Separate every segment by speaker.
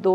Speaker 1: 2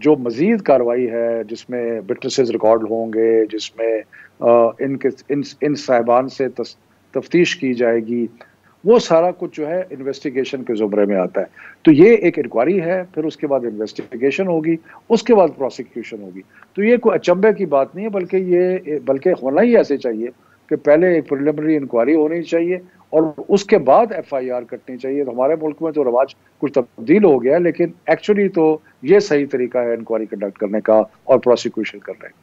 Speaker 2: جو مزید کارروائی ہے جس میں وٹنسز ریکارڈ ہوں گے، جس میں ان صاحبان سے تفتیش کی جائے گی، وہ سارا کچھ جو ہے انویسٹیگیشن کے زمرے میں آتا ہے. تو یہ ایک انکوائری ہے، پھر اس کے بعد انویسٹیگیشن ہوگی، اس کے بعد پروسیکیوشن ہوگی. تو یہ کوئی اچنبے کی بات نہیں ہے، بلکہ ہونا ہی ایسے چاہیے کہ پہلے ایک پریلیمنری انکوائری ہونی چاہیے اور اس کے بعد ایف آئی آر کرنی چاہیے. تو ہمارے ملک میں تو رواج کچھ تبدیل ہو گیا ہے، لیکن ایکچولی تو یہ صحیح طریقہ ہے انکوائری کنڈکٹ کرنے کا اور پروسیکیوشن کرنے کا.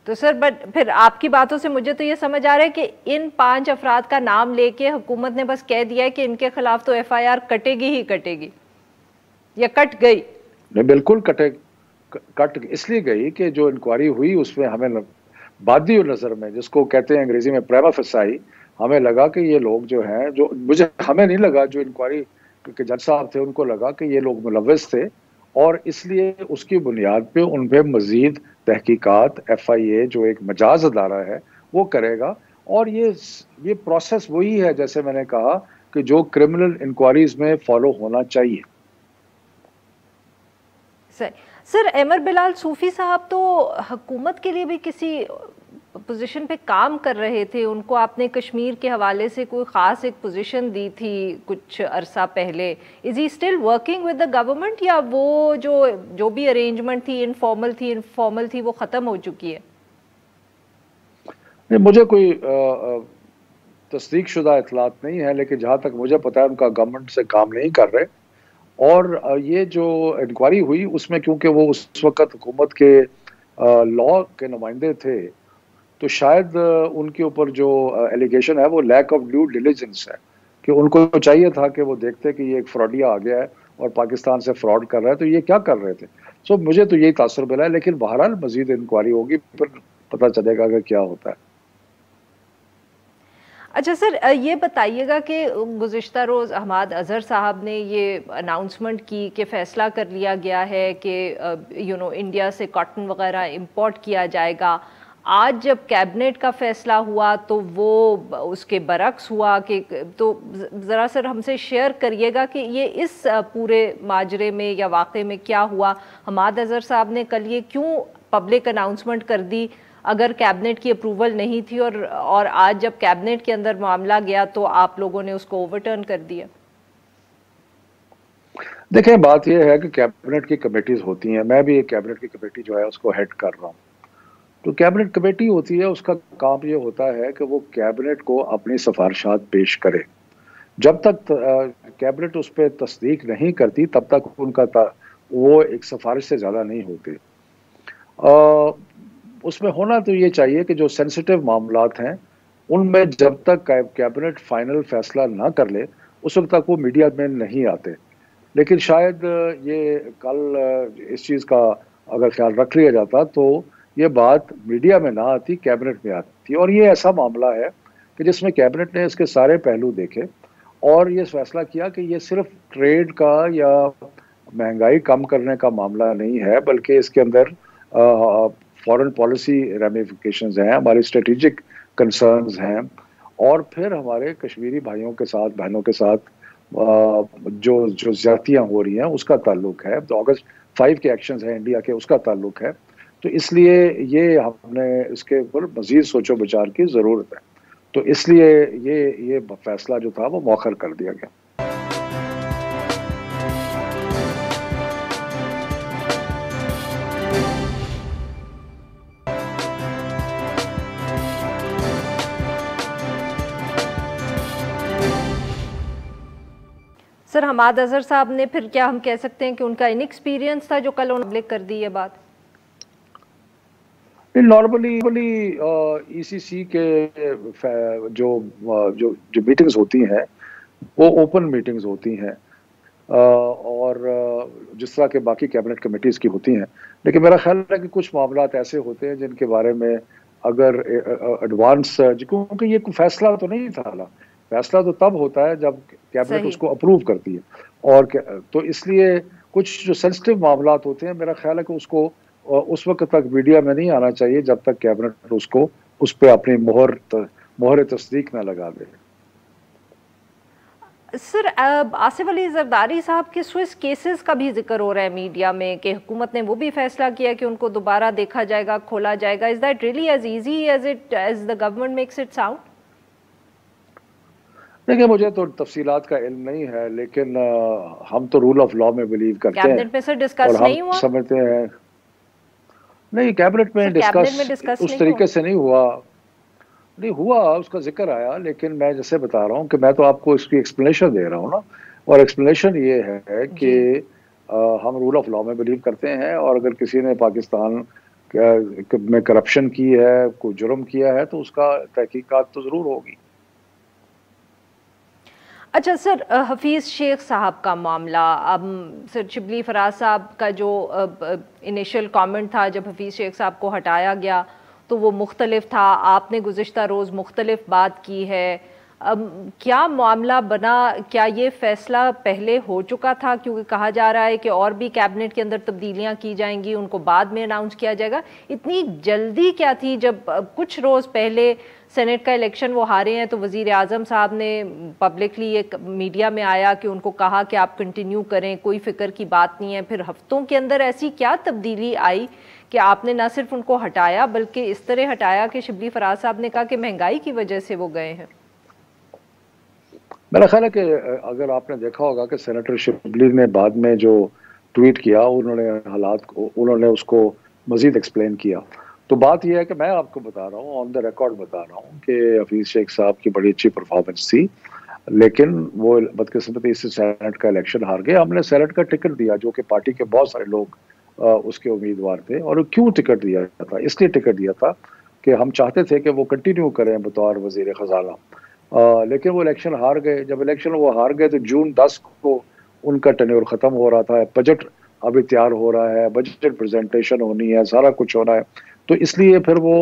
Speaker 1: تو سر بٹ پھر آپ کی باتوں سے مجھے تو یہ سمجھ آ رہا ہے کہ ان 5 افراد کا نام لے کے حکومت نے بس کہہ دیا ہے کہ ان کے خلاف تو ایف آئی آر کٹے گی ہی کٹے گی، یا کٹ گئی؟
Speaker 2: نہیں، بالکل کٹ اس لیے گئی کہ جو انکوائری ہوئی اس میں ہمیں بادی نظر میں، جس کو کہتے ہیں انگریزی میں پریما فیسائی، ہمیں لگا کہ یہ لوگ جو ہیں، جو ہمیں نہیں لگا، جو انکوائری کے جج صاحب تھے ان کو لگا کہ یہ لوگ ملوث تھے، اور اس لیے اس کی بنیاد پہ ان پہ مزید تحقیقات ایف آئی اے جو ایک مجاز ادارہ ہے وہ کرے گا. اور یہ پروسیس وہی ہے جیسے میں نے کہا کہ جو کرمنل انکوائریز میں فالو ہونا چاہیے.
Speaker 1: سر احمد بلال صوفی صاحب تو حکومت کے لیے بھی کسی پوزیشن پہ کام کر رہے تھے، ان کو آپ نے کشمیر کے حوالے سے کوئی خاص ایک پوزیشن دی تھی کچھ عرصہ پہلے. Is he still working with the government, یا وہ جو بھی ارینجمنٹ تھی انفارمل تھی وہ ختم ہو چکی ہے؟
Speaker 2: مجھے کوئی تصدیق شدہ اطلاعات نہیں ہے، لیکن جہاں تک مجھے پتا ہے ان کا گورنمنٹ سے کام نہیں کر رہے. اور یہ جو انکوائری ہوئی اس میں کیونکہ وہ اس وقت حکومت کے لا کے نمائندے تھے، تو شاید ان کے اوپر جو ایلیگیشن ہے وہ لیک آف ڈیو ڈیلیجنس ہے، کہ ان کو چاہیے تھا کہ وہ دیکھتے کہ یہ ایک فراڈیا آ گیا ہے اور پاکستان سے فراڈ کر رہا ہے، تو یہ کیا کر رہے تھے. سو مجھے تو یہی تاثر ملا ہے، لیکن بہرحال مزید انکوائری ہوگی، پھر پتہ چلے گا کہ کیا ہوتا ہے.
Speaker 1: اچھا سر، یہ بتائیے گا کہ گزشتہ روز حماد اظہر صاحب نے یہ اناؤنسمنٹ کی کہ فیصلہ کر لیا گیا ہے کہ انڈیا سے کاٹن وغیرہ امپورٹ کیا جائے گا. آج جب کیبنٹ کا فیصلہ ہوا تو وہ اس کے برعکس ہوا، کہ تو ذرا سر ہم سے شیئر کریے گا کہ یہ اس پورے ماجرے میں یا واقعے میں کیا ہوا. حماد اظہر صاحب نے کل یہ کیوں پبلک اناؤنسمنٹ کر دی اگر کیبنٹ کی اپروول نہیں تھی، اور آج جب کیبنٹ کے اندر معاملہ گیا تو آپ لوگوں نے اس کو اوورٹرن کر دیا؟
Speaker 2: دیکھیں، بات یہ ہے کہ کیبنٹ کی کمیٹیز ہوتی ہیں، میں بھی ایک کیبنٹ کی کمیٹی جو ہے اس کو ہیڈ کر رہا ہوں. تو کیبنٹ کمیٹی ہوتی ہے، اس کا کام یہ ہوتا ہے کہ وہ کیبنٹ کو اپنی سفارشات پیش کرے. جب تک کیبنٹ اس پہ تصدیق نہیں کرتی تب تک ان کا وہ ایک سفارش سے زیادہ نہیں ہوتے. اس میں ہونا تو یہ چاہیے کہ جو سینسٹیو معاملات ہیں ان میں جب تک کیبنٹ فائنل فیصلہ نہ کر لے اس وقت تک وہ میڈیا میں نہیں آتے. لیکن شاید یہ کل اس چیز کا اگر خیال رکھ لیا جاتا تو یہ بات میڈیا میں نہ آتی، کیبنٹ میں آتی. اور یہ ایسا معاملہ ہے کہ جس میں کیبنٹ نے اس کے سارے پہلو دیکھے اور یہ فیصلہ کیا کہ یہ صرف ٹریڈ کا یا مہنگائی کم کرنے کا معاملہ نہیں ہے، بلکہ اس کے اندر فارن پالیسی ریمیفیکیشنز ہیں، ہماری اسٹریٹجک کنسرنز ہیں، اور پھر ہمارے کشمیری بھائیوں کے ساتھ بہنوں کے ساتھ جو زیادتیاں ہو رہی ہیں اس کا تعلق ہے. تو اگست 5 کے ایکشنز ہیں انڈیا کے، اس کا تعلق ہے. تو اس لیے یہ ہم نے اس کے اوپر مزید سوچ و بچار کی ضرورت ہے. تو اس لیے یہ فیصلہ جو تھا وہ مؤخر کر دیا گیا.
Speaker 1: سر حماد اظہر صاحب نے پھر کیا ہم کہہ سکتے ہیں کہ ان کا ان ایکسپیرینس تھا جو کل انہوں نے کر دی یہ بات؟
Speaker 2: نارملی ای سی سی کے جو میٹنگز ہوتی ہیں وہ اوپن میٹنگز ہوتی ہیں، اور جس طرح کے باقی کیبنٹ کمیٹیز کی ہوتی ہیں. لیکن میرا خیال ہے کہ کچھ معاملات ایسے ہوتے ہیں جن کے بارے میں اگر ایڈوانس، کیونکہ یہ کوئی فیصلہ تو نہیں تھا، فیصلہ تو تب ہوتا ہے جب کیبنٹ اس کو اپروو کرتی ہے. اور تو اس لیے کچھ جو سینسٹیو معاملات ہوتے ہیں میرا خیال ہے کہ اس کو اس وقت تک میڈیا میں نہیں آنا چاہیے جب تک کیبنٹ اس پہ اپنی مہر تصدیق نہ لگا دے.
Speaker 1: سر آصف علی زرداری صاحب کے سوئس کیسز کا بھی ذکر ہو رہا ہے میڈیا میں کہ حکومت نے وہ بھی فیصلہ کیا کہ ان کو دوبارہ دیکھا جائے گا، کھولا جائے گا. Is that really as easy as the government makes it sound?
Speaker 2: دیکھیں مجھے تو تفصیلات کا علم نہیں ہے، لیکن ہم تو رول آف لا میں بلیو کرتے ہیں
Speaker 1: کیبنٹ میں سر
Speaker 2: اور
Speaker 1: ڈسکس
Speaker 2: ہم
Speaker 1: نہیں ہوا؟
Speaker 2: سمجھتے ہیں نہیں کیبنٹ میں
Speaker 1: سر کیبنٹ میں
Speaker 2: ڈسکس
Speaker 1: ڈسکس
Speaker 2: اس
Speaker 1: نہیں ہوا؟
Speaker 2: طریقے سے نہیں ہوا. نہیں ہوا، اس کا ذکر آیا، لیکن میں جیسے بتا رہا ہوں کہ میں تو آپ کو اس کی ایکسپلینیشن دے رہا ہوں نا، اور ایکسپلینیشن یہ ہے کہ
Speaker 1: جی
Speaker 2: ہم رول آف لا میں بلیو کرتے ہیں، اور اگر کسی نے پاکستان میں کرپشن کی ہے، کوئی جرم کیا ہے، تو اس کا تحقیقات تو ضرور ہوگی.
Speaker 1: اچھا سر، حفیظ شیخ صاحب کا معاملہ، اب سر شبلی فراز صاحب کا جو انیشل کامنٹ تھا جب حفیظ شیخ صاحب کو ہٹایا گیا تو وہ مختلف تھا، آپ نے گزشتہ روز مختلف بات کی ہے. کیا معاملہ بنا؟ کیا یہ فیصلہ پہلے ہو چکا تھا؟ کیونکہ کہا جا رہا ہے کہ اور بھی کیبنٹ کے اندر تبدیلیاں کی جائیں گی، ان کو بعد میں اناؤنس کیا جائے گا. اتنی جلدی کیا تھی جب کچھ روز پہلے سینٹ کا الیکشن وہ ہارے ہیں تو وزیر اعظم صاحب نے پبلکلی ایک میڈیا میں آیا کہ ان کو کہا کہ آپ کنٹینیو کریں، کوئی فکر کی بات نہیں ہے. پھر ہفتوں کے اندر ایسی کیا تبدیلی آئی کہ آپ نے نہ صرف ان کو ہٹایا بلکہ اس طرح ہٹایا کہ شبلی فراز صاحب نے کہا کہ مہنگائی کی وجہ سے وہ گئے ہیں؟
Speaker 2: میرا خیال ہے کہ اگر آپ نے دیکھا ہوگا کہ سینیٹر شبلی نے بعد میں جو ٹویٹ کیا، انہوں نے حالات کو، انہوں نے اس کو مزید ایکسپلین کیا. تو بات یہ ہے کہ میں آپ کو بتا رہا ہوں، آن دا ریکارڈ بتا رہا ہوں کہ حفیظ شیخ صاحب کی بڑی اچھی پرفارمنس تھی، لیکن وہ بدقسمتی سے سینٹ کا الیکشن ہار گئے. ہم نے سینٹ کا ٹکٹ دیا جو کہ پارٹی کے بہت سارے لوگ اس کے امیدوار تھے. اور کیوں ٹکٹ دیا تھا؟ اس لیے ٹکٹ دیا تھا کہ ہم چاہتے تھے کہ وہ کنٹینیو کریں بطور وزیر خزانہ. لیکن وہ الیکشن ہار گئے. جب الیکشن وہ ہار گئے تو جون 10 کو ان کا ٹینیور ختم ہو رہا تھا. بجٹ ابھی تیار ہو رہا ہے، بجٹ پریزنٹیشن ہونی ہے، سارا کچھ ہونا ہے. تو اس لیے پھر وہ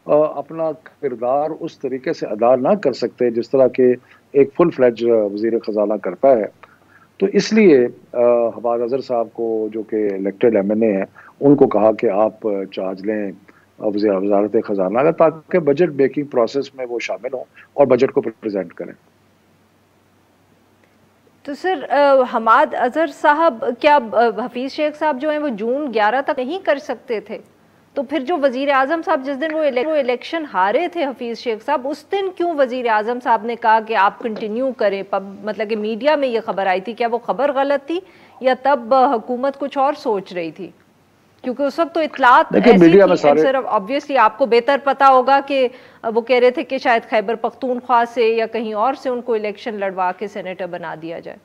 Speaker 2: اپنا کردار اس طریقے سے ادا نہ کر سکتے جس طرح کہ ایک فل فلیج وزیر خزانہ کرتا ہے. تو اس لیے حفاظ اظہر صاحب کو، جو کہ الیکٹڈ ایم این اے ہیں، ان کو کہا کہ آپ چارج لیں وزارت خزانہ کا، تاکہ بجٹ میکنگ پروسیس میں وہ شامل ہوں اور بجٹ کو پریزنٹ کریں.
Speaker 1: تو سر حماد اظہر صاحب، کیا حفیظ شیخ صاحب جو ہیں وہ جون 11 تک نہیں کر سکتے تھے؟ تو پھر جو وزیر اعظم صاحب جس دن وہ الیکشن ہارے تھے حفیظ شیخ صاحب، اس دن کیوں وزیر اعظم صاحب نے کہا کہ آپ کنٹینیو کریں؟ مطلب کہ میڈیا میں یہ خبر آئی تھی، کیا وہ خبر غلط تھی یا تب حکومت کچھ اور سوچ رہی تھی؟ کیونکہ اس وقت تو اطلاعات ایسی تھی. سر آبویسلی آپ کو بہتر پتا ہوگا کہ وہ کہہ رہے تھے کہ شاید خیبر پختونخوا سے یا کہیں اور سے ان کو الیکشن لڑوا کے سینیٹر بنا دیا جائے.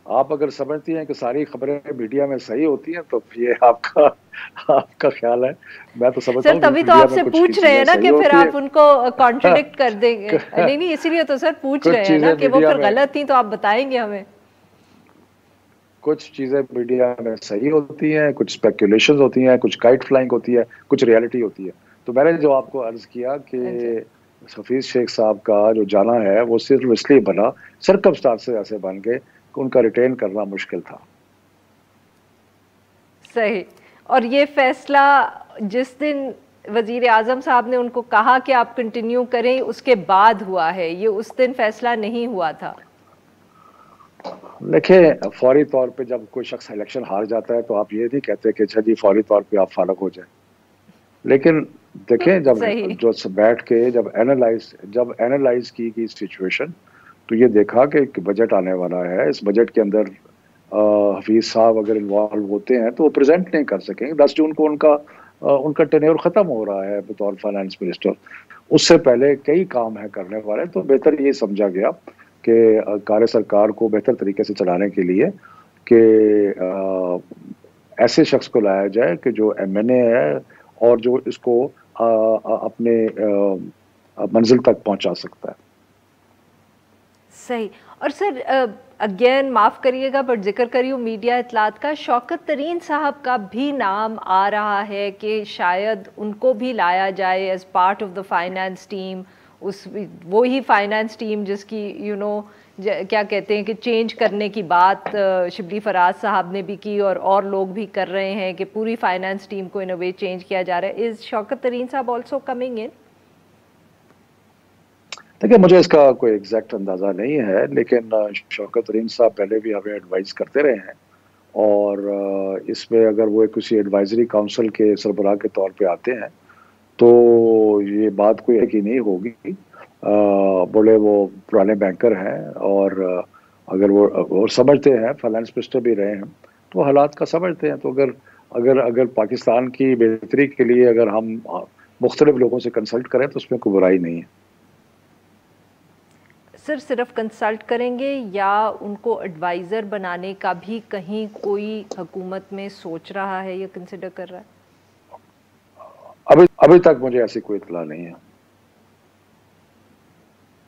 Speaker 2: آپ اگر سمجھتی ہیں کہ ساری خبریں میڈیا میں صحیح ہوتی ہیں تو یہ آپ کا خیال ہے. میں تو سمجھتا ہوں
Speaker 1: سر تبھی تو آپ سے پوچھ رہے ہیں نا کہ پھر آپ ان کو کانٹرڈکٹ کر دیں گے. نہیں اسی لیے تو سر پوچھ رہے ہیں نا کہ وہ پھر غلط تھیں تو آپ بتائیں گے ہمیں.
Speaker 2: کچھ چیزیں میڈیا میں صحیح ہوتی ہیں، کچھ اسپیکولیشنز ہوتی ہیں، کچھ کائٹ فلائنگ ہوتی ہے، کچھ ریالٹی ہوتی ہے. تو میں نے جو آپ کو عرض کیا کہ حفیظ شیخ صاحب کا جو جانا ہے وہ صرف اس لیے بنا، سرکمسٹانس سے ایسے بن گئے کہ ان کا ریٹین کرنا مشکل تھا.
Speaker 1: صحیح. اور یہ فیصلہ جس دن وزیر اعظم صاحب نے ان کو کہا کہ آپ کنٹینیو کریں، اس کے بعد ہوا ہے، یہ اس دن فیصلہ نہیں ہوا تھا.
Speaker 2: دیکھیں فوری طور پہ جب کوئی شخص الیکشن ہار جاتا ہے تو آپ یہ نہیں کہتے کہ اچھا جی فوری طور پہ آپ فارغ ہو جائیں. لیکن دیکھیں جب جو بیٹھ کے جب اینالائز کی گئی سچویشن تو یہ دیکھا کہ بجٹ آنے والا ہے. اس بجٹ کے اندر حفیظ صاحب اگر انوالو ہوتے ہیں تو وہ پریزنٹ نہیں کر سکیں گے. 10 جون کو ان کا ٹینیور ختم ہو رہا ہے بطور فائنانس منسٹر. اس سے پہلے کئی کام ہیں کرنے والے. تو بہتر یہ سمجھا گیا کہ کار سرکار کو بہتر طریقے سے چلانے کے لیے کہ ایسے شخص کو لایا جائے کہ جو ایم این اے ہے اور جو اس کو اپنے منزل تک پہنچا سکتا ہے.
Speaker 1: صحیح. اور سر اگین معاف کریے گا بٹ ذکر کریوں میڈیا اطلاعات کا، شوکت ترین صاحب کا بھی نام آ رہا ہے کہ شاید ان کو بھی لایا جائے as part of the finance team. وہی فائنانس ٹیم جس کی کیا کہتے ہیں کہ چینج کرنے کی بات شبلی فراز صاحب نے بھی کی اور لوگ بھی کر رہے ہیں کہ پوری فائنانس ٹیم کو ان اے وے چینج کیا جا رہا ہے. از شوکت ترین صاحب آلسو کمنگ ان؟
Speaker 2: دیکھیے مجھے اس کا کوئی ایگزیکٹ اندازہ نہیں ہے، لیکن شوکت ترین صاحب پہلے بھی ہمیں ایڈوائز کرتے رہے ہیں، اور اس میں اگر وہ کسی ایڈوائزری کاؤنسل کے سربراہ کے طور پہ آتے ہیں تو یہ بات کوئی ایک ہی نہیں ہوگی. بولے وہ پرانے بینکر ہیں، اور اگر وہ سمجھتے ہیں، فائنانس منسٹر بھی رہے ہیں، تو حالات کا سمجھتے ہیں. تو اگر پاکستان کی بہتری کے لیے اگر ہم مختلف لوگوں سے کنسلٹ کریں تو اس میں کوئی برائی نہیں ہے.
Speaker 1: سر صرف کنسلٹ کریں گے یا ان کو ایڈوائزر بنانے کا بھی کہیں کوئی حکومت میں سوچ رہا ہے یا کنسیڈر کر رہا ہے؟
Speaker 2: ابھی تک مجھے ایسی کوئی اطلاع نہیں ہے.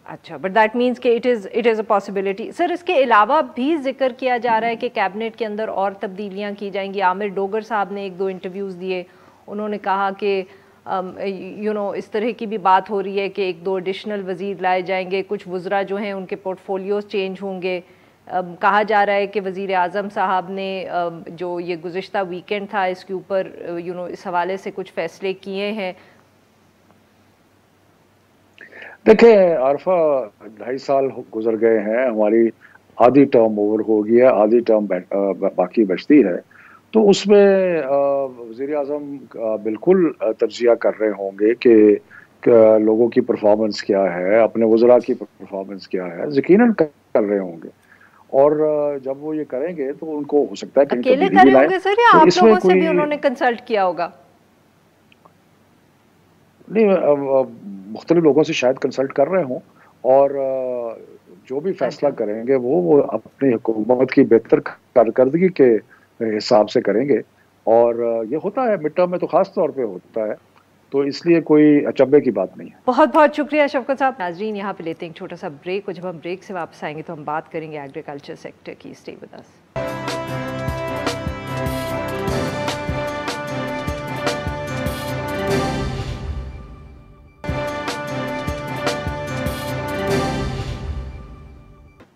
Speaker 1: اچھا، بٹ دیٹ مینس کہ اٹ از اے پاسبلٹی. سر اس کے علاوہ بھی ذکر کیا جا رہا ہے کہ کیبنٹ کے اندر اور تبدیلیاں کی جائیں گی. عامر ڈوگر صاحب نے 1-2 انٹرویوز دیے، انہوں نے کہا کہ اس طرح کی بھی بات ہو رہی ہے کہ 1-2 ایڈیشنل وزیر لائے جائیں گے، کچھ وزراء جو ہیں ان کے پورٹ فولیوز چینج ہوں گے. کہا جا رہا ہے کہ وزیر اعظم صاحب نے جو یہ گزشتہ ویکینڈ تھا اس کے اوپر اس حوالے سے کچھ فیصلے کیے ہیں.
Speaker 2: دیکھیں عارفہ، 2.5 سال گزر گئے ہیں، ہماری آدھی ٹرم اوور ہو گیا، آدھی ٹرم باقی بچتی ہے. تو اس میں وزیر اعظم بالکل تجزیہ کر رہے ہوں گے کہ لوگوں کی پرفارمنس کیا ہے، اپنے وزراء کی پرفارمنس کیا ہے، یقیناً کر رہے ہوں گے. اور جب وہ یہ کریں گے تو ان کو ہو سکتا ہے کہیں
Speaker 1: اکیلے
Speaker 2: تبدیلی بھی
Speaker 1: کرے
Speaker 2: لائیں.
Speaker 1: ہوں گے سر یا
Speaker 2: تو
Speaker 1: آپ
Speaker 2: اس میں
Speaker 1: لوگوں سے بھی
Speaker 2: کوئی
Speaker 1: انہوں نے کنسلٹ کیا ہوگا؟
Speaker 2: نہیں، مختلف لوگوں سے شاید کنسلٹ کر رہے ہوں، اور جو بھی فیصلہ
Speaker 1: اچھا،
Speaker 2: کریں گے وہ اپنی حکومت کی بہتر کارکردگی کے حساب سے کریں گے. اور یہ ہوتا ہے مڈ ٹرم میں، تو خاص طور پہ ہوتا ہے، تو اس لیے کوئی اچنبے کی بات نہیں ہے.
Speaker 1: بہت بہت شکریہ شفقت صاحب. ناظرین یہاں پہ لیتے ہیں ایک چھوٹا سا بریک، اور جب ہم بریک سے واپس آئیں گے تو ہم بات کریں گے ایگریکلچر سیکٹر کی. Stay with us.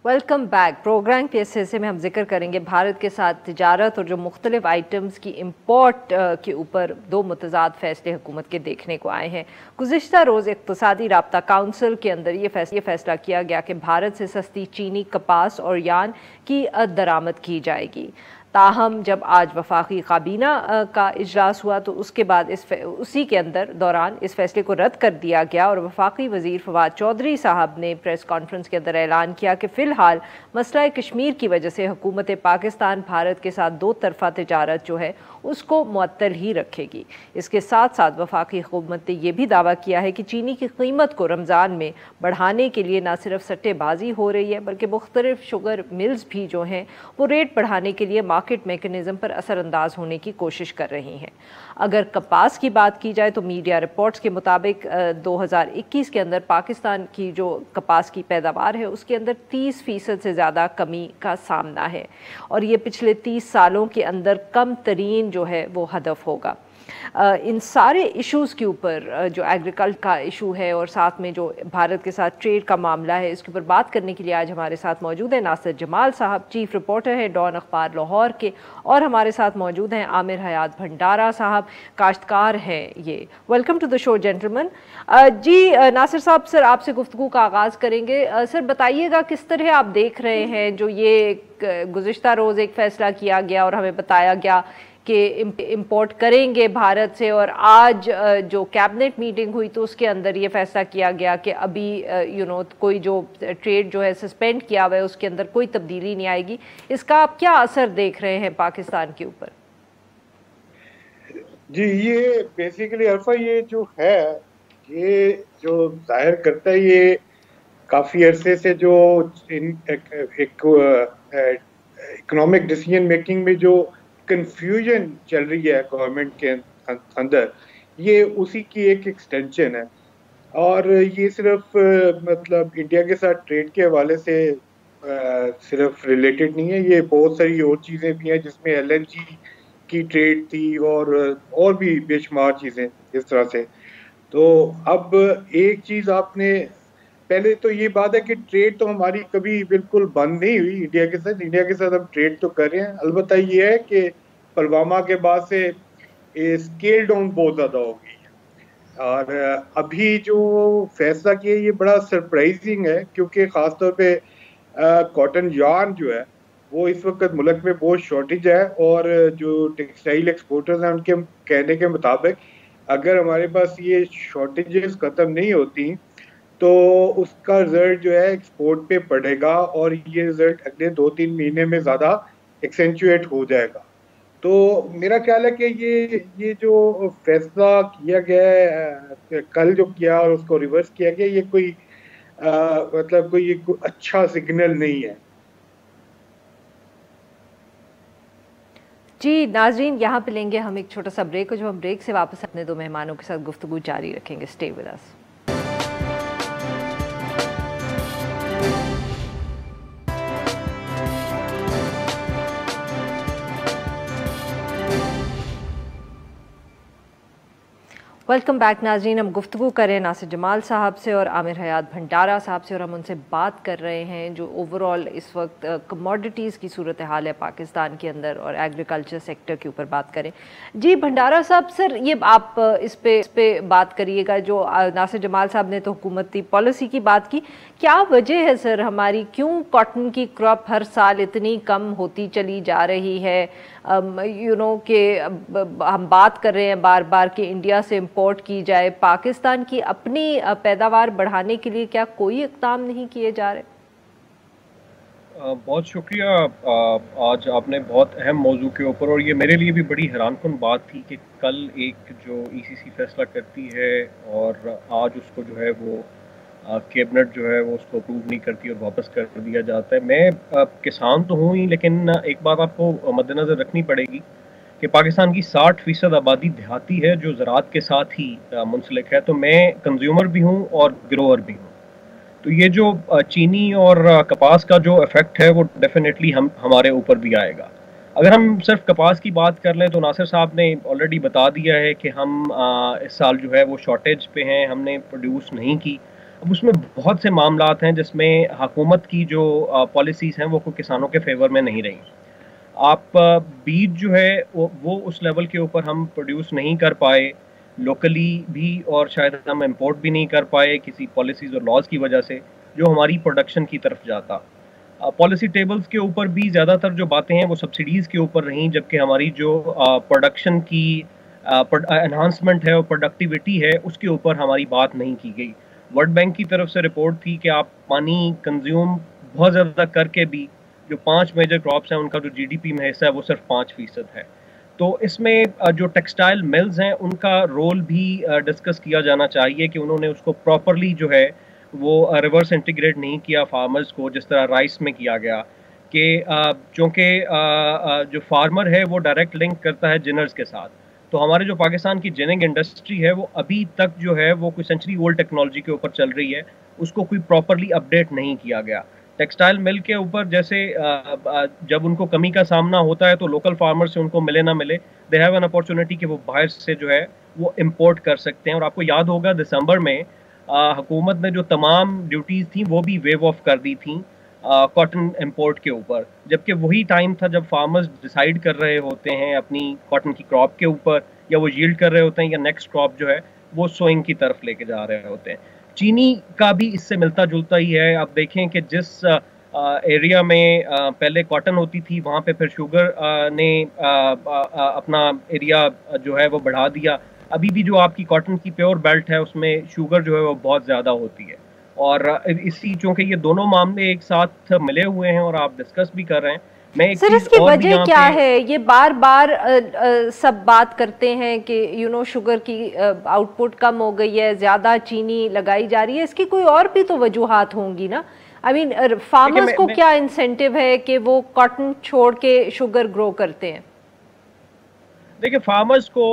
Speaker 1: Welcome back. Program کے اس حصے میں ہم ذکر کریں گے بھارت کے ساتھ تجارت اور جو مختلف آئٹمز کی امپورٹ کے اوپر 2 متضاد فیصلے حکومت کے دیکھنے کو آئے ہیں. گزشتہ روز اقتصادی رابطہ کونسل کے اندر یہ فیصلہ کیا گیا کہ بھارت سے سستی چینی، کپاس اور یان کی درآمد کی جائے گی. تاہم جب آج وفاقی کابینہ کا اجلاس ہوا تو اس کے بعد اسی کے دوران اس فیصلے کو رد کر دیا گیا، اور وفاقی وزیر فواد چودھری صاحب نے پریس کانفرنس کے اندر اعلان کیا کہ فی الحال مسئلہ کشمیر کی وجہ سے حکومت پاکستان بھارت کے ساتھ 2 طرفہ تجارت جو ہے اس کو معطل ہی رکھے گی. اس کے ساتھ ساتھ وفاقی حکومت نے یہ بھی دعویٰ کیا ہے کہ چینی کی قیمت کو رمضان میں بڑھانے کے لیے نہ صرف سٹے بازی ہو رہی ہے بلکہ مختلف شوگر ملز بھی جو ہیں وہ ریٹ بڑھانے کے لیے مارکیٹ میکنزم پر اثر انداز ہونے کی کوشش کر رہی ہیں. اگر کپاس کی بات کی جائے تو میڈیا رپورٹس کے مطابق 2021 کے اندر پاکستان کی جو کپاس کی پیداوار ہے اس کے اندر 30% سے زیادہ کمی کا سامنا ہے، اور یہ پچھلے 30 سالوں کے اندر کم ترین جو ہے وہ ہدف ہوگا. ان سارے ایشوز کے اوپر جو ایگریکلچر کا ایشو ہے اور ساتھ میں جو بھارت کے ساتھ ٹریڈ کا معاملہ ہے، اس کے اوپر بات کرنے کے لیے آج ہمارے ساتھ موجود ہیں ناصر جمال صاحب، چیف رپورٹر ہیں ڈان اخبار لاہور کے، اور ہمارے ساتھ موجود ہیں عامر حیات بھنڈارا صاحب، کاشتکار ہیں یہ. ویلکم ٹو دا شو جینٹلمن. جی ناصر صاحب، سر آپ سے گفتگو کا آغاز کریں گے. سر بتائیے گا کس طرح آپ دیکھ رہے ہیں جو یہ گزشتہ روز ایک فیصلہ کیا گیا اور ہمیں بتایا گیا کہ امپورٹ کریں گے بھارت سے، اور آج جو کیبنٹ میٹنگ ہوئی تو اس کے اندر یہ فیصلہ کیا گیا کہ ابھی کوئی جو ٹریڈ جو ہے سسپینڈ کیا ہوا ہے اس کے اندر کوئی تبدیلی نہیں آئے گی. اس کا آپ کیا اثر دیکھ رہے ہیں پاکستان کے اوپر؟
Speaker 3: جی یہ بیسیکلی عرفہ یہ جو ہے یہ جو ظاہر کرتا ہے یہ کافی عرصے سے جو اکنامک ڈیسیژن میکنگ میں جو کنفیوژن چل رہی ہے گورنمنٹ کے اندر، یہ اسی کی ایک ایکسٹینشن ہے. اور یہ صرف مطلب انڈیا کے ساتھ ٹریڈ کے حوالے سے صرف ریلیٹڈ نہیں ہے، یہ بہت ساری اور چیزیں بھی ہیں جس میں LNG کی ٹریڈ تھی اور بھی بے شمار چیزیں اس طرح سے. تو اب ایک چیز آپ نے پہلے تو یہ بات ہے کہ ٹریڈ تو ہماری کبھی بالکل بند نہیں ہوئی انڈیا کے ساتھ ہم ٹریڈ تو کر رہے ہیں. البتہ یہ ہے کہ پلوامہ کے بعد سے اسکیل ڈاؤن بہت زیادہ ہو گئی ہے. اور ابھی جو فیصلہ کیا یہ بڑا سرپرائزنگ ہے، کیونکہ خاص طور پہ کاٹن یارن جو ہے وہ اس وقت ملک میں بہت شارٹیج ہے، اور جو ٹیکسٹائل ایکسپورٹرز ہیں ان کے کہنے کے مطابق اگر ہمارے پاس یہ شارٹیجز ختم نہیں ہوتی تو اس کا رزلٹ جو ہے ایکسپورٹ پہ پڑے گا، اور یہ رزلٹ اگلے 2-3 مہینے میں زیادہ ایکسینچویٹ ہو جائے گا. تو میرا خیال ہے کہ یہ جو فیصلہ کیا گیا ہے کل جو کیا اور اس کو ریورس کیا گیا، یہ کوئی مطلب کوئی اچھا سگنل نہیں ہے.
Speaker 1: جی ناظرین، یہاں پہ لیں گے ہم ایک چھوٹا سا بریک، اور جب ہم بریک سے واپس اپنے دو مہمانوں کے ساتھ گفتگو جاری رکھیں گے. Stay with us. Welcome back ناظرین. ہم گفتگو کر رہے ہیں ناصر جمال صاحب سے اور عامر حیات بھنڈارا صاحب سے، اور ہم ان سے بات کر رہے ہیں جو اوور آل اس وقت کموڈیٹیز کی صورتحال ہے پاکستان کے اندر، اور ایگریکلچر سیکٹر کے اوپر بات کریں. جی بھنڈارا صاحب، سر یہ آپ اس پہ بات کریے گا. جو ناصر جمال صاحب نے تو حکومتی پالیسی کی بات کی، کیا وجہ ہے سر ہماری کیوں کاٹن کی کراپ ہر سال اتنی کم ہوتی چلی جا رہی ہے؟ کہ ہم بات کر رہے ہیں بار بار کہ انڈیا سے امپورٹ کی جائے، پاکستان کی اپنی پیداوار بڑھانے کے لیے کیا کوئی اقدام نہیں کیے جا رہے؟
Speaker 4: بہت شکریہ. آج آپ نے بہت اہم موضوع کے اوپر، اور یہ میرے لیے بھی بڑی حیران کن بات تھی کہ کل ایک جو ای سی سی فیصلہ کرتی ہے اور آج اس کو جو ہے وہ کیبنٹ جو ہے وہ اس کو اپروو نہیں کرتی اور واپس کر دیا جاتا ہے. میں کسان تو ہوں ہی، لیکن ایک بات آپ کو مد نظر رکھنی پڑے گی کہ پاکستان کی 60% آبادی دیہاتی ہے جو زراعت کے ساتھ ہی منسلک ہے. تو میں کنزیومر بھی ہوں اور گروور بھی ہوں. تو یہ جو چینی اور کپاس کا جو افیکٹ ہے وہ ڈیفینیٹلی ہمارے اوپر بھی آئے گا. اگر ہم صرف کپاس کی بات کر لیں تو ناصر صاحب نے آلریڈی بتا دیا ہے کہ ہم اس سال جو ہے وہ شارٹیج پہ ہیں، ہم نے پروڈیوس نہیں کی. اب اس میں بہت سے معاملات ہیں جس میں حکومت کی جو پالیسیز ہیں وہ کسانوں کے فیور میں نہیں رہی. آپ بیج جو ہے وہ اس لیول کے اوپر ہم پروڈیوس نہیں کر پائے لوکلی بھی، اور شاید ہم امپورٹ بھی نہیں کر پائے کسی پالیسیز اور لاز کی وجہ سے جو ہماری پروڈکشن کی طرف جاتا. پالیسی ٹیبلز کے اوپر بھی زیادہ تر جو باتیں ہیں وہ سبسڈیز کے اوپر رہیں، جبکہ ہماری جو پروڈکشن کی انہانسمنٹ ہے اور پروڈکٹیوٹی ہے اس کے اوپر ہماری بات نہیں کی گئی. ورلڈ بینک کی طرف سے رپورٹ تھی کہ آپ پانی کنزیوم بہت زیادہ کر کے بھی جو 5 میجر کراپس ہیں ان کا جو جی ڈی پی میں حصہ ہے وہ صرف 5% ہے. تو اس میں جو ٹیکسٹائل ملز ہیں ان کا رول بھی ڈسکس کیا جانا چاہیے کہ انہوں نے اس کو پراپرلی جو ہے وہ ریورس انٹیگریٹ نہیں کیا فارمرز کو، جس طرح رائس میں کیا گیا. کہ چونکہ جو فارمر ہے وہ ڈائریکٹ لنک کرتا ہے جنرز کے ساتھ، تو ہمارے جو پاکستان کی جننگ انڈسٹری ہے وہ ابھی تک جو ہے وہ کوئی سینچری اولڈ ٹیکنالوجی کے اوپر چل رہی ہے، اس کو کوئی پراپرلی اپڈیٹ نہیں کیا گیا. ٹیکسٹائل مل کے اوپر جیسے جب ان کو کمی کا سامنا ہوتا ہے تو لوکل فارمر سے ان کو ملے نہ ملے، دے ہیو این اپارچونیٹی کہ وہ باہر سے جو ہے وہ امپورٹ کر سکتے ہیں. اور آپ کو یاد ہوگا دسمبر میں حکومت نے جو تمام ڈیوٹیز تھیں وہ بھی ویو آف کر دی تھیں کاٹن امپورٹ کے اوپر، جبکہ وہی ٹائم تھا جب فارمرز ڈیسائیڈ کر رہے ہوتے ہیں اپنی کاٹن کی کراپ کے اوپر، یا وہ ییلڈ کر رہے ہوتے ہیں یا نیکسٹ کراپ جو ہے وہ سوئنگ کی طرف لے کے جا رہے ہوتے ہیں. چینی کا بھی اس سے ملتا جلتا ہی ہے. آپ دیکھیں کہ جس ایریا میں پہلے کاٹن ہوتی تھی وہاں پہ پھر شوگر نے اپنا ایریا جو ہے وہ بڑھا دیا. ابھی بھی جو آپ کی کاٹن کی پیور بیلٹ ہے اس میں شوگر جو ہے وہ بہت زیادہ ہوتی ہے. اور اسی چونکہ یہ دونوں معاملے ایک ساتھ ملے ہوئے ہیں اور آپ ڈسکس بھی کر رہے ہیں،
Speaker 1: سر اس کی وجہ کیا ہے؟ یہ بار بار سب بات کرتے ہیں کہ شوگر کی آؤٹ پٹ کم ہو گئی ہے، زیادہ چینی لگائی جا رہی ہے. اس کی کوئی اور بھی تو وجوہات ہوں گی نا؟ فارمرز کو کیا انسینٹیو ہے کہ وہ کاٹن چھوڑ کے شوگر گرو کرتے ہیں؟
Speaker 4: دیکھیں فارمرز کو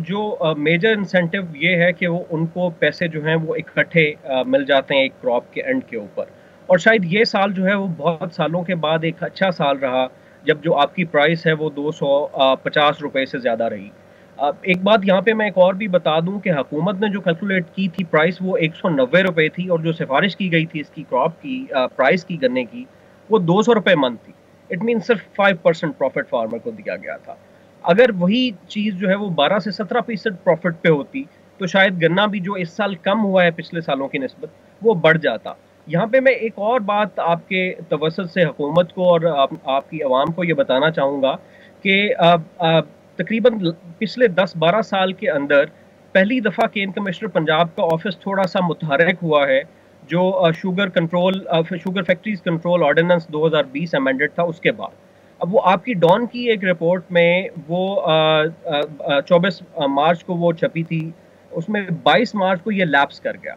Speaker 4: جو میجر انسینٹیو یہ ہے کہ وہ ان کو پیسے جو ہیں وہ اکٹھے مل جاتے ہیں ایک کراپ کے اینڈ کے اوپر. اور شاید یہ سال جو ہے وہ بہت سالوں کے بعد ایک اچھا سال رہا جب جو آپ کی پرائس ہے وہ 250 روپے سے زیادہ رہی. ایک بات یہاں پہ میں ایک اور بھی بتا دوں کہ حکومت نے جو کیلکولیٹ کی تھی پرائس وہ 190 روپے تھی، اور جو سفارش کی گئی تھی اس کی کراپ کی پرائس کی گنے کی وہ 200 روپے من تھی. اٹ مین صرف 5% پروفٹ فارمر کو دیا گیا تھا. اگر وہی چیز جو ہے وہ 12 سے 17% پروفٹ پہ ہوتی تو شاید گنا بھی جو اس سال کم ہوا ہے پچھلے سالوں کی نسبت وہ بڑھ جاتا. یہاں پہ میں ایک اور بات آپ کے توسط سے حکومت کو اور آپ کی عوام کو یہ بتانا چاہوں گا کہ تقریباً پچھلے 10-12 سال کے اندر پہلی دفعہ کین کمشنر پنجاب کا آفس تھوڑا سا متحرک ہوا ہے. جو شوگر فیکٹریز کنٹرول آرڈیننس 2020 امینڈڈ تھا اس کے بعد. اب وہ آپ کی ڈان کی ایک رپورٹ میں وہ 24 مارچ کو وہ چھپی تھی, اس میں 22 مارچ کو یہ لیپس کر گیا.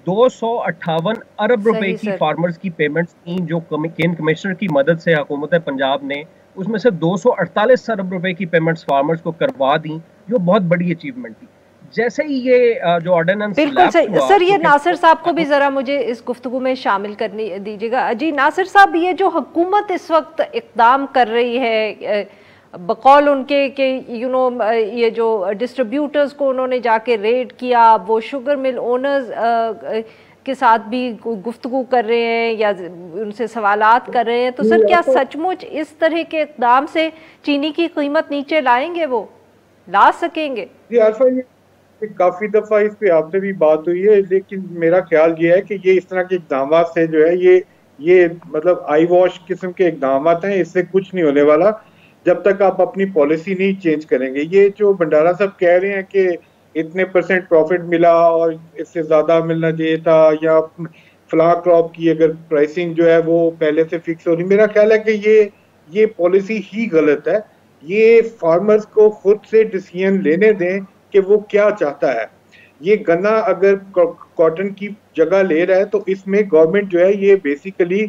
Speaker 4: 258 ارب روپے کی فارمرز کی پیمنٹس تھیں جو کین کمشنر کی مدد سے حکومت پنجاب نے اس میں سے 248 ارب روپے کی پیمنٹس فارمرز کو کروا دیں, جو بہت بڑی اچیومنٹ تھی. جیسے ہی یہ جو آرڈیننس
Speaker 1: بالکل سر, یہ ناصر صاحب کو بھی ذرا مجھے اس گفتگو میں شامل کرنی دیجیے گا. جی ناصر صاحب, یہ جو حکومت اس وقت اقدام کر رہی ہے بقول ان کے کہ یہ جو ڈسٹریبیوٹرز کو انہوں نے جا کے ریڈ کیا, وہ شوگر مل اونرز کے ساتھ بھی گفتگو کر رہے ہیں یا ان سے سوالات کر رہے ہیں, تو سر کیا سچ مچ اس طرح کے اقدام سے چینی کی قیمت نیچے لائیں گے, وہ لا سکیں گے؟
Speaker 3: جی عارفہ, یہ کافی دفعہ اس پہ آپ سے بھی بات ہوئی ہے, لیکن میرا خیال یہ ہے کہ یہ اس طرح کے اقدامات سے جو ہے یہ مطلب آئی واش قسم کے اقدامات ہیں, اس سے کچھ نہیں ہونے والا جب تک آپ اپنی پالیسی نہیں چینج کریں گے. یہ جو بھنڈارا صاحب کہہ رہے ہیں کہ اتنے % پروفٹ ملا اور اس سے زیادہ ملنا چاہیے تھا, یا فلاں کراپ کی اگر پرائسنگ جو ہے وہ پہلے سے فکس ہو رہی, میرا خیال ہے کہ یہ پالیسی ہی غلط ہے. یہ فارمرز کو خود سے ڈیسیژن لینے دیں کہ وہ کیا چاہتا ہے. یہ گنا اگر کاٹن کی جگہ لے رہا ہے تو اس میں گورنمنٹ جو ہے یہ بیسیکلی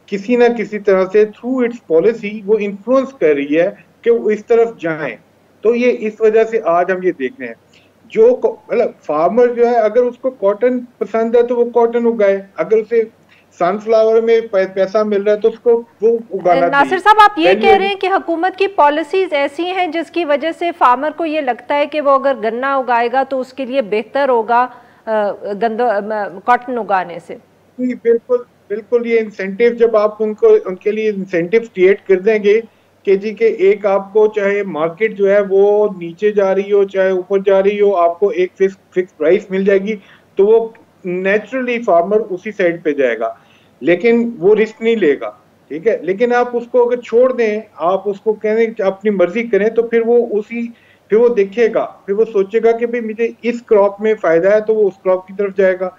Speaker 3: کسی نہ کسی طرح سے تھرو اٹس پالیسی وہ انفلوئنس کر رہی ہے کہ وہ اس طرف جائیں. تو یہ اس وجہ سے آج ہم یہ دیکھ رہے ہیں جو مطلب فارمر جو ہے اگر اس کو کاٹن پسند ہے تو وہ کاٹن اگائے, اگر اسے سن فلاور میں پیسہ مل رہا ہے تو اس کو وہ اگانا چاہیے.
Speaker 1: ناصر صاحب, آپ یہ کہہ رہے ہیں کہ حکومت کی پالیسیز ایسی ہیں جس کی وجہ سے فارمر کو یہ لگتا ہے کہ وہ اگر گنا اگائے گا تو اس کے لیے بہتر ہوگا کاٹن اگانے سے؟
Speaker 3: جی بالکل یہ انسینٹیو جب آپ ان کے لیے انسینٹیو کریٹ کر دیں گے کہ جی کہ ایک آپ کو چاہے مارکیٹ جو ہے وہ نیچے جا رہی ہو چاہے اوپر جا رہی ہو, آپ کو ایک فکس پرائس مل جائے گی تو وہ نیچرلی فارمر اسی سائڈ پہ جائے گا, لیکن وہ رسک نہیں لے گا. ٹھیک ہے, لیکن آپ اس کو اگر چھوڑ دیں, آپ اس کو کہنے اپنی مرضی کریں تو پھر وہ دیکھے گا, پھر وہ سوچے گا کہ مجھے اس کراپ میں فائدہ ہے تو وہ اس کراپ کی طرف جائے گا.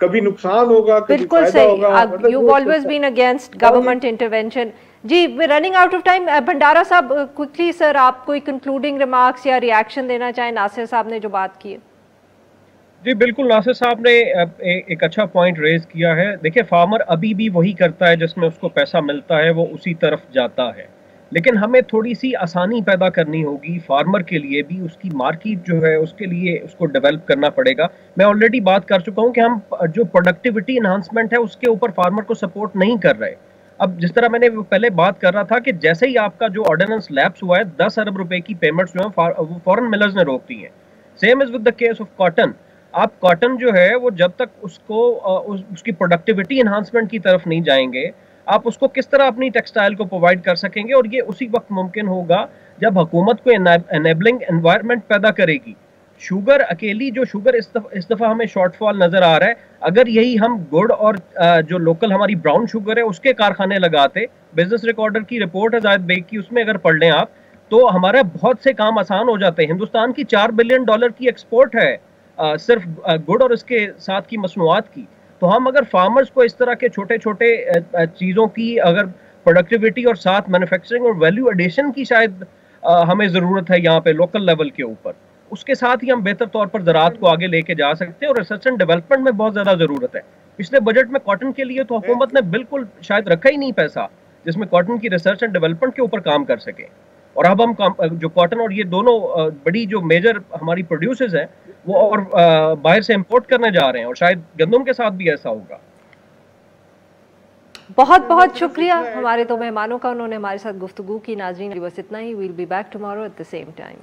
Speaker 3: کبھی نقصان ہوگا, کبھی فائدہ ہوگا.
Speaker 1: You've always been against government intervention. جی running out of time. Bhandara صاحب کوئکلی سر, آپ کوئی کنکلوڈنگ ریمارکس یا ریاکشن دینا چاہیں ناصر صاحب نے جو بات کی ہے؟
Speaker 4: جی بالکل, ناصر صاحب نے ایک اچھا پوائنٹ ریز کیا ہے. دیکھیں فارمر ابھی بھی وہی کرتا ہے جس میں اس کو پیسہ ملتا ہے, وہ اسی طرف جاتا ہے, لیکن ہمیں تھوڑی سی آسانی پیدا کرنی ہوگی فارمر کے لیے بھی. اس کی مارکیٹ جو ہے اس کے لیے اس کو ڈیولپ کرنا پڑے گا. میں آلریڈی بات کر چکا ہوں کہ ہم جو پروڈکٹیوٹی انہانسمنٹ ہے اس کے اوپر فارمر کو سپورٹ نہیں کر رہے. اب جس طرح میں نے پہلے بات کر رہا تھا کہ جیسے ہی آپ کا جو آرڈیننس لیپس ہوا ہے 10 ارب روپے کی پیمنٹس جو ہیں وہ فورن ملرز نے روک دی ہیں. Same is with the case of cotton. آپ کاٹن جو ہے وہ جب تک اس کی پروڈکٹیوٹی انہانسمنٹ کی طرف نہیں جائیں گے, آپ اس کو کس طرح اپنی ٹیکسٹائل کو پرووائڈ کر سکیں گے؟ اور یہ اسی وقت ممکن ہوگا جب حکومت کو انیبلنگ انوائرمنٹ پیدا کرے گی. شوگر اکیلی جو شوگر اس دفعہ ہمیں شارٹ فال نظر آ رہا ہے, اگر یہی ہم گڑ اور جو لوکل ہماری براؤن شوگر ہے اس کے کارخانے لگاتے, بزنس ریکارڈر کی رپورٹ ہے زاہد بیگ کی, اس میں اگر پڑھ لیں آپ تو ہمارا بہت سے کام آسان ہو جاتے ہیں. ہندوستان کی $4 بلین کی ایکسپورٹ ہے صرف گڑ اور اس کے ساتھ کی مصنوعات کی. تو ہم اگر فارمرز کو اس طرح کے چھوٹے چھوٹے چیزوں کی اگر پروڈکٹیوٹی اور ساتھ مینوفیکچرنگ اور ویلیو ایڈیشن کی شاید ہمیں ضرورت ہے یہاں پہ لوکل لیول کے اوپر, اس کے ساتھ ہی ہم بہتر طور پر زراعت کو آگے لے کے جا سکتے ہیں. اور ریسرچ اینڈ ڈیولپمنٹ میں بہت زیادہ ضرورت ہے. پچھلے بجٹ میں کاٹن کے لیے تو حکومت نے بالکل شاید رکھا ہی نہیں پیسہ جس میں کاٹن کی ریسرچ اینڈ ڈیولپمنٹ کے اوپر کام کر سکے. اور اب ہم جو کاٹن اور یہ دونوں بڑی جو میجر ہماری پروڈیوسرز ہیں وہ اور باہر سے امپورٹ کرنے جا رہے ہیں, اور شاید گندم کے ساتھ بھی ایسا ہوگا.
Speaker 1: بہت بہت شکریہ ہمارے تو مہمانوں کا, انہوں نے ہمارے ساتھ گفتگو کی. ناظرین بس اتنا ہی. We'll be back tomorrow at the same time.